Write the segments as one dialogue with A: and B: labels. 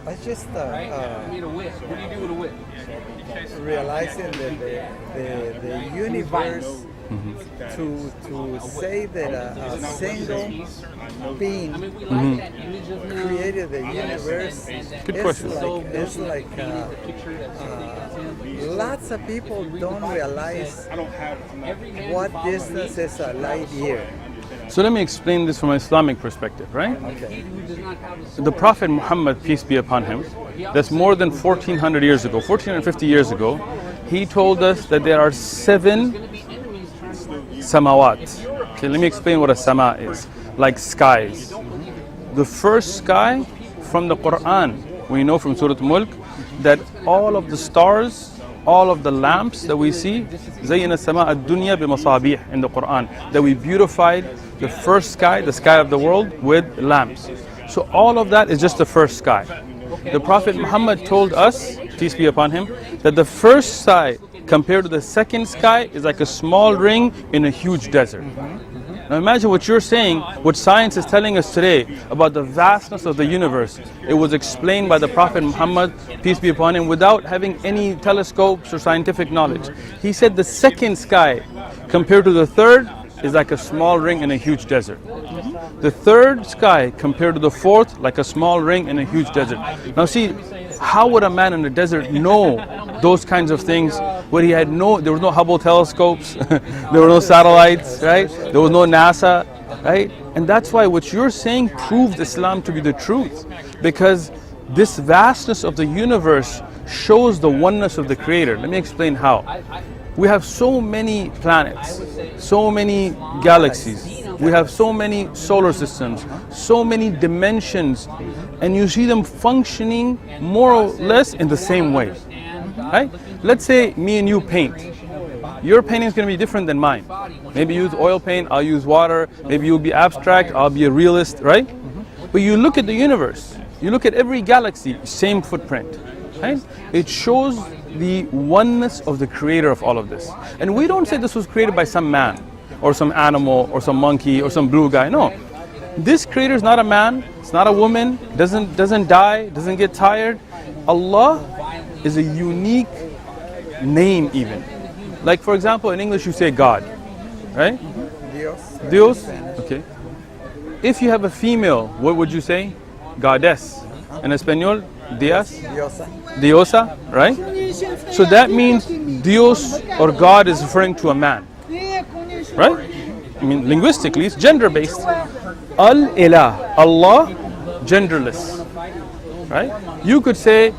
A: I just realizing that the universe to say that a single being created the universe.
B: Good question.
A: It's like lots of people don't realize what distance is a light year.
B: So let me explain this from an Islamic perspective, right?
A: Okay.
B: The Prophet Muhammad, peace be upon him, that's more than 1400 years ago, 1450 years ago, he told us that there are 7 samawat. Okay, let me explain what a sama is. Like skies. The first sky from the Quran, we know from Surah Mulk, that all of the stars, all of the lamps that we see, زَيِّنَ السَّمَاءَ الدُّنْيَا بِمَصَابِيحٍ in the Quran, that we beautified the first sky, the sky of the world, with lamps. So all of that is just the first sky. The Prophet Muhammad told us, peace be upon him, that the first sky compared to the second sky is like a small ring in a huge desert. Now imagine what you're saying, what science is telling us today about the vastness of the universe. It was explained by the Prophet Muhammad, peace be upon him, without having any telescopes or scientific knowledge. He said the second sky compared to the third is like a small ring in a huge desert. The third sky compared to the fourth, like a small ring in a huge desert. Now see, how would a man in the desert know those kinds of things where there was no Hubble telescopes, there were no satellites, right? There was no NASA, right? And that's why what you're saying proves Islam to be the truth, because this vastness of the universe shows the oneness of the Creator. Let me explain how. We have so many planets, so many galaxies, we have so many solar systems, so many dimensions, and you see them functioning more or less in the same way, right? Let's say me and you paint. Your painting is going to be different than mine. Maybe you use oil paint, I'll use water. Maybe you'll be abstract, I'll be a realist, right? But you look at the universe, you look at every galaxy, same footprint, right? It shows the oneness of the Creator of all of this. And we don't say this was created by some man or some animal or some monkey or some blue guy. No, this Creator is not a man, it's not a woman, doesn't die, doesn't get tired. Allah is a unique name even. Like for example, in English you say God, right? Dios. Okay. If you have a female, what would you say? Goddess. In Espanol, Dios. Diosa, right? So that means Dios or God is referring to a man, right? I mean, linguistically, it's gender-based. Al-Ilah, Allah, genderless, right? You could say,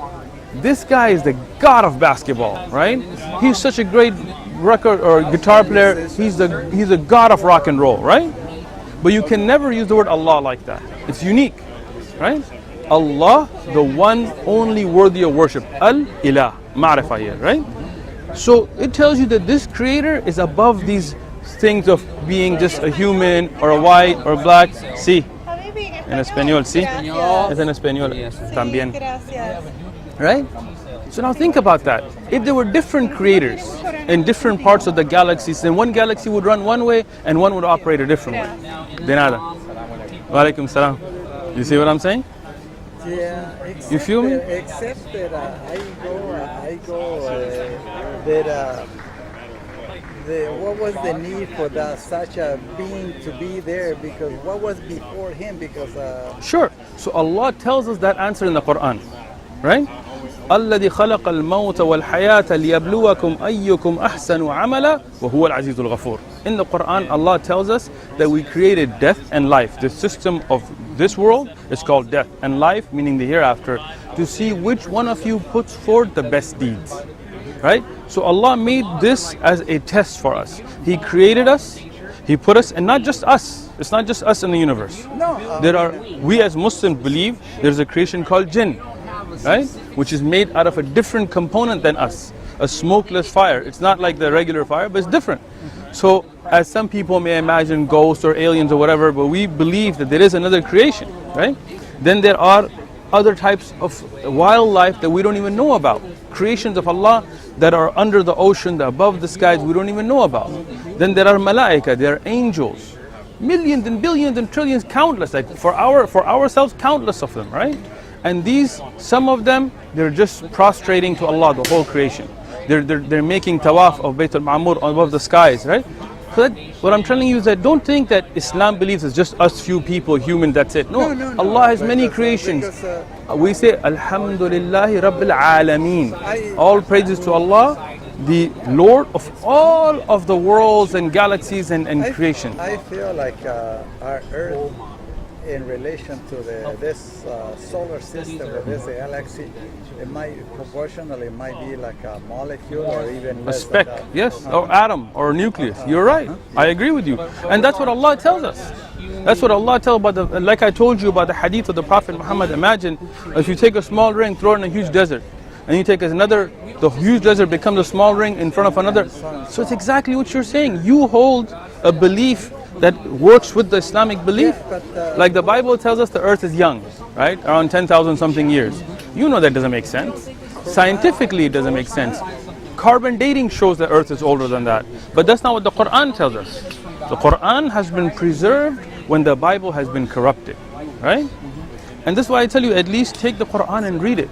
B: this guy is the god of basketball, right? He's such a great record or guitar player. He's the god of rock and roll, right? But you can never use the word Allah like that. It's unique, right? Allah, the one only worthy of worship. Al-Ilah, ma'rifah here, right? So it tells you that this Creator is above these things of being just a human or a white or black. Sí. En español, sí. Es en español también. Right? So now think about that. If there were different creators in different parts of the galaxies, then one galaxy would run one way and one would operate a different way. De nada. Wa alaikum salam. You see what I'm saying?
A: Yeah,
B: you feel me?
A: Except that what was the need for such a being to be there? Because what was before him? Because
B: sure. So Allah tells us that answer in the Quran, right? الذي خلق الموت والحياة ليبلوكم أيكم أحسن عملا وهو العزيز الغفور. In the Quran, Allah tells us that we created death and life. The system of this world is called death and life, meaning the hereafter, to see which one of you puts forth the best deeds. Right? So Allah made this as a test for us. He created us, He put us, and not just us. It's not just us in the universe. We as Muslims believe there's a creation called jinn, right? Which is made out of a different component than us, a smokeless fire. It's not like the regular fire, but it's different. So as some people may imagine ghosts or aliens or whatever, but we believe that there is another creation, right? Then there are other types of wildlife that we don't even know about. Creations of Allah that are under the ocean, that above the skies, we don't even know about. Then there are malaika, there are angels, millions and billions and trillions, countless. Like for ourselves, countless of them, right? And these, some of them, they're just prostrating to Allah, the whole creation. They're making tawaf of Bayt al-Ma'mur above the skies, right? So that, what I'm telling you is that don't think that Islam believes it's just us few people, human, that's it. No, Allah has many creations. We say, Alhamdulillahi Rabbil Alameen. All praises to Allah, the Lord of all of the worlds and galaxies and creation.
A: I feel like our Earth, in relation to this solar system or this galaxy, it might proportionally might be like a molecule or even
B: a speck, yes, or atom or nucleus. You're right. I agree with you, and that's what Allah tells us. That's what Allah tells about the. Like I told you about the hadith of the Prophet Muhammad. Imagine if you take a small ring, throw it in a huge desert, and you take another. The huge desert becomes a small ring in front of another. So it's exactly what you're saying. You hold a belief that works with the Islamic belief. Like the Bible tells us the earth is young, right? Around 10,000 something years. You know that doesn't make sense. Scientifically it doesn't make sense. Carbon dating shows the earth is older than that. But that's not what the Quran tells us. The Quran has been preserved when the Bible has been corrupted, right? And this is why I tell you, at least take the Quran and read it.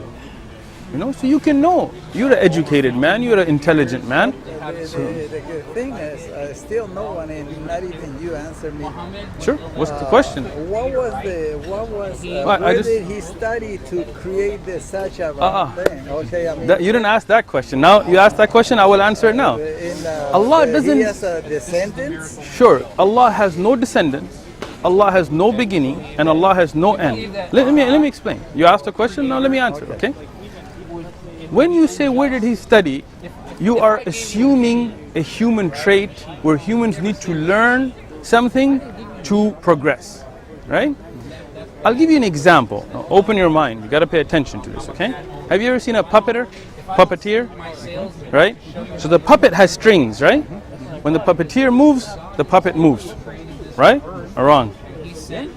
B: You know, so you can know. You're an educated man, you're an intelligent man.
A: The good thing is, still no one, and not even you, answered me.
B: Sure. What's the question?
A: Where did he study to create such a thing? Okay, I mean,
B: you didn't ask that question. Now you asked that question, I will answer it now. Allah doesn't.
A: He has a descendants?
B: Sure. Allah has no descendants. Allah has no beginning, and Allah has no end. Let me explain. You asked a question, now let me answer. Okay. When you say where did he study, you are assuming a human trait where humans need to learn something to progress, right? I'll give you an example. Now, open your mind. You got to pay attention to this, okay? Have you ever seen a puppeteer, right? So the puppet has strings, right? When the puppeteer moves, the puppet moves, right? Or wrong?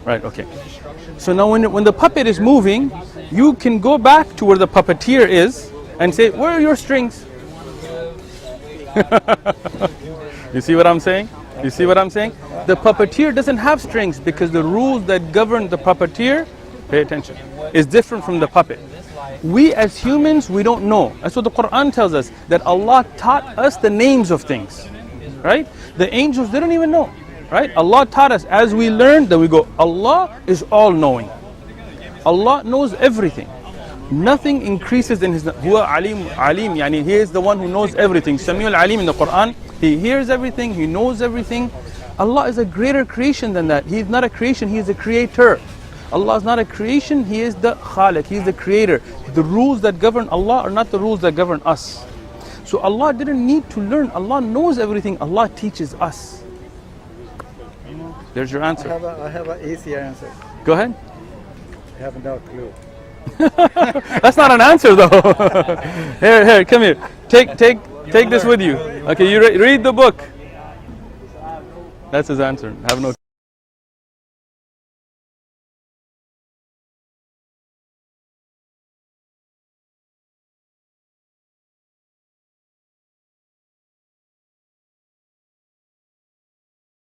B: Right, okay. So now when the puppet is moving, you can go back to where the puppeteer is and say, where are your strings? You see what I'm saying? You see what I'm saying? The puppeteer doesn't have strings because the rules that govern the puppeteer, pay attention, is different from the puppet. We as humans, we don't know. That's what the Quran tells us, that Allah taught us the names of things, right? The angels didn't even know, right? Allah taught us. As we learned, then we go, Allah is all-knowing. Allah knows everything. Nothing increases in His. Huwa alim, yani He is the one who knows everything. Samiul Alim in the Quran, He hears everything, He knows everything. Allah is a greater creation than that. He is not a creation, He is a creator. Allah is not a creation, He is the Khaliq, He is the creator. The rules that govern Allah are not the rules that govern us. So Allah didn't need to learn. Allah knows everything. Allah teaches us. There's your answer.
A: I have an easier answer.
B: Go ahead.
A: I have no clue.
B: That's not an answer though. Here, come here. Take this with you. Okay, you read the book. That's his answer. Have no